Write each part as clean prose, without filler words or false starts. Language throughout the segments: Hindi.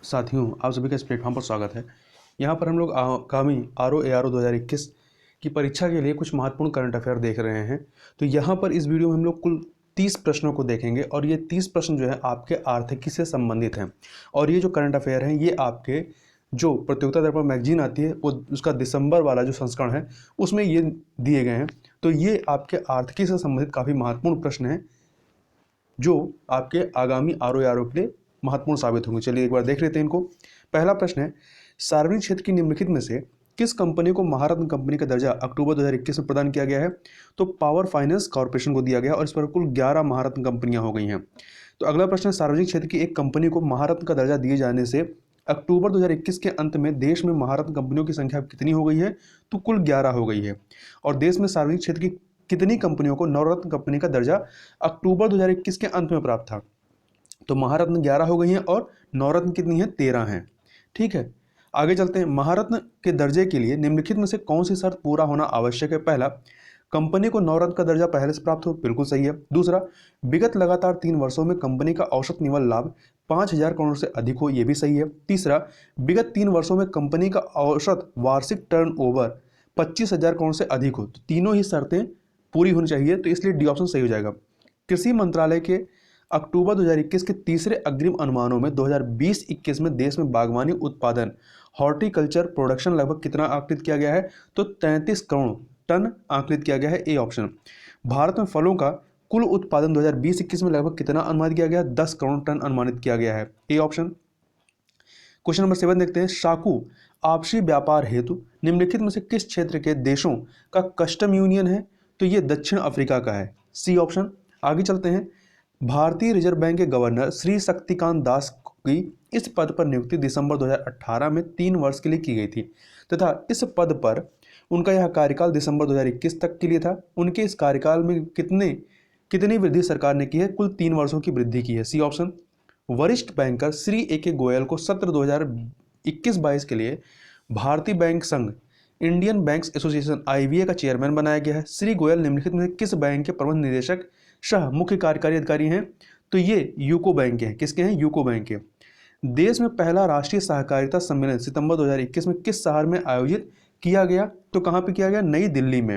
साथियों, आप सभी का इस प्लेटफॉर्म पर स्वागत है। यहाँ पर हम लोग आगामी RO ARO 2021 की परीक्षा के लिए कुछ महत्वपूर्ण करंट अफेयर देख रहे हैं। तो यहाँ पर इस वीडियो में हम लोग कुल 30 प्रश्नों को देखेंगे और ये 30 प्रश्न जो है आपके आर्थिकी से संबंधित हैं। और ये जो करंट अफेयर हैं ये आपके जो प्रतियोगिता दर्पण मैगजीन आती है वो उसका दिसंबर वाला जो संस्करण है उसमें ये दिए गए हैं। तो ये आपके आर्थिकी से संबंधित काफ़ी महत्वपूर्ण प्रश्न हैं जो आपके आगामी RO के लिए महत्वपूर्ण साबित होंगे। चलिए एक बार देख लेते हैं इनको। पहला प्रश्न है, सार्वजनिक क्षेत्र की निम्नलिखित में से किस कंपनी को महारत्न कंपनी का दर्जा अक्टूबर 2021 में प्रदान किया गया है? तो पावर फाइनेंस कॉर्पोरेशन को दिया गया और इस पर कुल 11 महारत्न कंपनियां हो गई हैं। तो अगला प्रश्न है, सार्वजनिक क्षेत्र की एक कंपनी को महारत्न का दर्जा दिए जाने से अक्टूबर 2021 के अंत में देश में महारत्न कंपनियों की संख्या कितनी हो गई है? तो कुल 11 हो गई है। और देश में सार्वजनिक क्षेत्र की कितनी कंपनियों को नवरत्न कंपनी का दर्जा अक्टूबर 2021 के अंत में प्राप्त था? तो महारत्न 11 हो गई हैं और नवरत्न कितनी है? 13 हैं। ठीक है, आगे चलते हैं। महारत्न के दर्जे के लिए निम्नलिखित में से कौन सी शर्त पूरा होना आवश्यक है? पहला, कंपनी को नवरत्न का दर्जा पहले से प्राप्त हो, बिल्कुल सही है। दूसरा, विगत लगातार 3 वर्षों में कंपनी का औसत निवल लाभ 5,000 करोड़ से अधिक हो, यह भी सही है। तीसरा, विगत 3 वर्षों में कंपनी का औसत वार्षिक टर्नओवर 25,000 करोड़ से अधिक हो। तो तीनों ही शर्तें पूरी होनी चाहिए, तो इसलिए डी ऑप्शन सही हो जाएगा। कृषि मंत्रालय के अक्टूबर 2021 के तीसरे अग्रिम अनुमानों में 2020-21 में देश में बागवानी उत्पादन हॉर्टिकल्चर प्रोडक्शन लगभग कितना आकलित किया गया है? तो 33 करोड़ टन आकलित किया गया है, ए ऑप्शन। भारत में फलों का कुल उत्पादन 2020-21 में लगभग कितना अनुमानित किया गया है? 10 करोड़ टन अनुमानित किया गया है, ए ऑप्शन। क्वेश्चन नंबर 7 देखते हैं। साकू आपसी व्यापार हेतु निम्नलिखित में से किस क्षेत्र के देशों का कस्टम यूनियन है? तो ये दक्षिण अफ्रीका का है, सी ऑप्शन। आगे चलते हैं। भारतीय रिजर्व बैंक के गवर्नर श्री शक्तिकांत दास की इस पद पर नियुक्ति दिसंबर 2018 में 3 वर्ष के लिए की गई थी तथा इस पद पर उनका यह कार्यकाल दिसंबर 2021 तक के लिए था। उनके इस कार्यकाल में कितनी वृद्धि सरकार ने की है? कुल 3 वर्षों की वृद्धि की है, सी ऑप्शन। वरिष्ठ बैंकर श्री AK गोयल को सत्र 2021-22 के लिए भारतीय बैंक संघ इंडियन बैंक्स एसोसिएशन IBA का चेयरमैन बनाया गया है। श्री गोयल निम्नलिखित में किस बैंक के प्रबंध निदेशक सह मुख्य कार्यकारी अधिकारी हैं? तो ये यूको बैंक के हैं। किसके हैं? यूको बैंक के। देश में पहला राष्ट्रीय सहकारिता सम्मेलन सितंबर 2021 में किस शहर में आयोजित किया गया? तो कहाँ पे किया गया? नई दिल्ली में।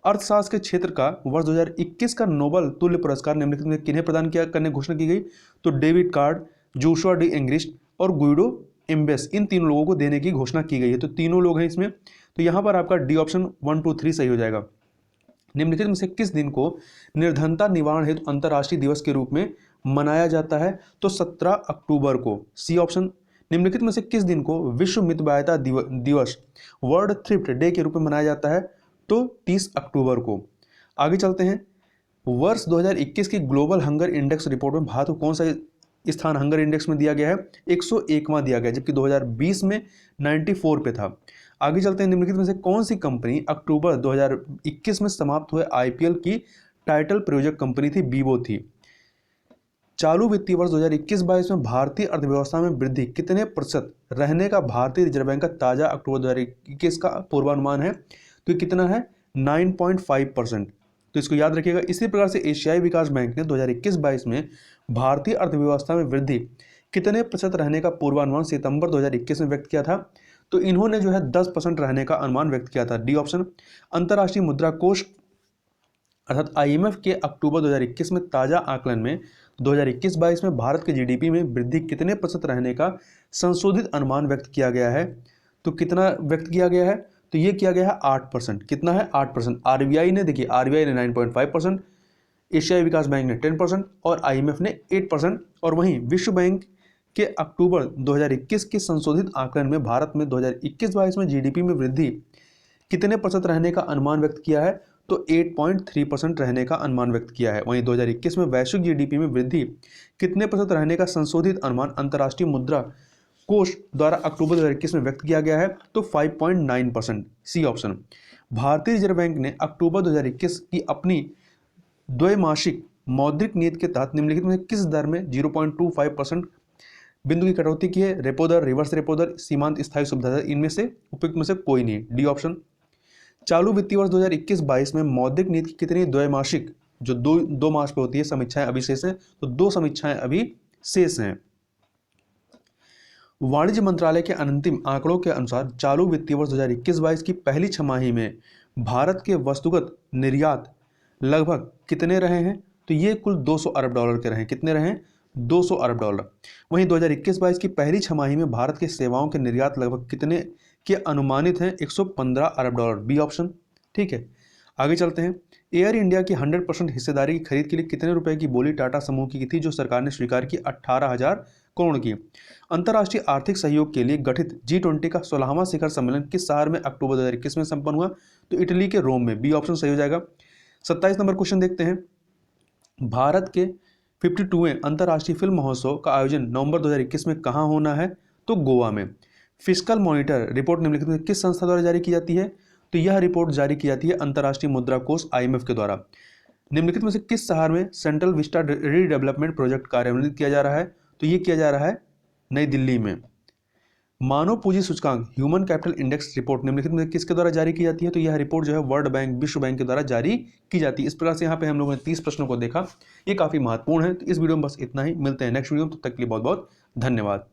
अर्थशास्त्र के क्षेत्र का वर्ष 2021 का नोबेल तुल्य पुरस्कार निम्नलिखित में किन्हें प्रदान किया करने घोषणा की गई? तो David card, Joshua D Angrist और गुइडो एम्बेस, इन तीनों लोगों को देने की घोषणा की गई है। तो तीनों लोग हैं इसमें। तो यहाँ पर आपका डी ऑप्शन 1, 2, 3 सही हो जाएगा। निम्नलिखित में से किस दिन को निर्धनता निवारण हेतु अंतर्राष्ट्रीय दिवस के रूप में मनाया जाता है? तो 17 अक्टूबर को, सी ऑप्शन। निम्नलिखित में से किस दिन को विश्व मितव्ययिता दिवस वर्ल्ड थ्रिफ्ट डे के रूप में मनाया जाता है? तो 30 अक्टूबर को। आगे चलते हैं। वर्ष 2021 की ग्लोबल हंगर इंडेक्स रिपोर्ट में भारत को कौन सा स्थान हंगर इंडेक्स में दिया गया है? 101वां दिया गया, जबकि 2020 में 94 पे था। आगे चलते हैं। निम्नलिखित में से कौन सी कंपनी अक्टूबर 2021 में समाप्त हुए IPL की टाइटल प्रायोजक कंपनी थी? बीबो थी। चालू वित्तीय वर्ष 2021-22 में भारतीय अर्थव्यवस्था में वृद्धि कितने प्रतिशत रहने का भारतीय रिजर्व बैंक का ताजा अक्टूबर 2021 का पूर्वानुमान है? तो कितना है? 9.5%। तो इसको याद रखिएगा। इसी प्रकार से एशियाई विकास बैंक ने 2021-22 में भारतीय अर्थव्यवस्था में वृद्धि कितने प्रतिशत रहने का पूर्वानुमान सितंबर 2021 में व्यक्त किया था? तो इन्होंने जो है 10% रहने का अनुमान व्यक्त किया था, डी ऑप्शन। अंतर्राष्ट्रीय मुद्रा कोष अर्थात IMF के अक्टूबर 2021 में ताजा आकलन में 2021-22 में भारत के GDP में वृद्धि कितने प्रतिशत रहने का संशोधित अनुमान व्यक्त किया गया है? तो कितना व्यक्त किया गया है? तो ये किया गया है 8%। कितना है? 8%। RBI ने, देखिए RBI ने 9.5%, एशियाई विकास बैंक ने 10% और IMF ने 8%। और वहीं विश्व बैंक के अक्टूबर 2021 के संशोधित आकलन में भारत में 2021-22 में GDP में वृद्धि कितने प्रतिशत रहने का अनुमान व्यक्त किया है? तो 8.3% रहने का अनुमान व्यक्त किया है। वहीं 2021 में वैश्विक GDP में वृद्धि कितने प्रतिशत रहने का संशोधित अनुमान अंतर्राष्ट्रीय मुद्रा कोष द्वारा अक्टूबर 2021 में व्यक्त किया गया है? तो 5.9%, सी ऑप्शन। भारतीय रिजर्व बैंक ने अक्टूबर 2021 की अपनी द्वैमासिक मौद्रिक नीति के तहत निम्नलिखित में किस दर में 0.25% बिंदु की कटौती की है? रेपो दर, रिवर्स रेपो दर, सीमांत स्थायी सुविधा दर, इनमें से उपयुक्त में से कोई नहीं, डी ऑप्शन। चालू वित्तीय वर्ष 2021-22 में मौद्रिक नीति की कितनी द्वैमासिक, जो दो मास पे होती है, समीक्षाएं अभी शेष हैं? तो 2 समीक्षाएं अभी शेष हैं। वाणिज्य मंत्रालय के अंतिम आंकड़ों के अनुसार चालू वित्तीय वर्ष 2021-22 की पहली छमाही में भारत के वस्तुगत निर्यात लगभग कितने रहे हैं? तो ये कुल 200 अरब डॉलर के रहे। कितने रहे? 200 अरब डॉलर। वहीं 2021-22 की पहली छमाही में भारत के सेवाओं के निर्यात लगभग कितने के अनुमानित हैं? 115 अरब डॉलर, बी ऑप्शन। ठीक है, आगे चलते हैं। एयर इंडिया की 100% हिस्सेदारी की खरीद के लिए कितने रुपए की बोली टाटा समूह की थी, जो सरकार ने स्वीकार की? 18,000 करोड़ की। अंतर्राष्ट्रीय आर्थिक सहयोग के लिए गठित G20 का 16वां शिखर सम्मेलन किस शहर में अक्टूबर 2021 में संपन्न हुआ? तो इटली के रोम में, बी ऑप्शन सही हो जाएगा। 27 नंबर क्वेश्चन देखते हैं। भारत के 52वें अंतर्राष्ट्रीय फिल्म महोत्सव का आयोजन नवंबर 2021 में कहाँ होना है? तो गोवा में। फिस्कल मॉनिटर रिपोर्ट निम्नलिखित में किस संस्था द्वारा जारी की जाती है? तो यह रिपोर्ट जारी की जाती है अंतर्राष्ट्रीय मुद्रा कोष IMF के द्वारा। निम्नलिखित में से किस शहर में सेंट्रल विस्टा रीडेवलपमेंट प्रोजेक्ट कार्यान्वित किया जा रहा है? तो ये किया जा रहा है नई दिल्ली में। मानव पूंजी सूचकांक ह्यूमन कैपिटल इंडेक्स रिपोर्ट निम्नलिखित में किसके द्वारा जारी की जाती है? तो यह रिपोर्ट जो है वर्ल्ड बैंक, विश्व बैंक के द्वारा जारी की जाती है। इस प्रकार से यहाँ पे हम लोगों ने 30 प्रश्नों को देखा, ये काफी महत्वपूर्ण है। तो इस वीडियो में बस इतना ही, मिलते हैं नेक्स्ट वीडियो में, तब तक के लिए बहुत बहुत धन्यवाद।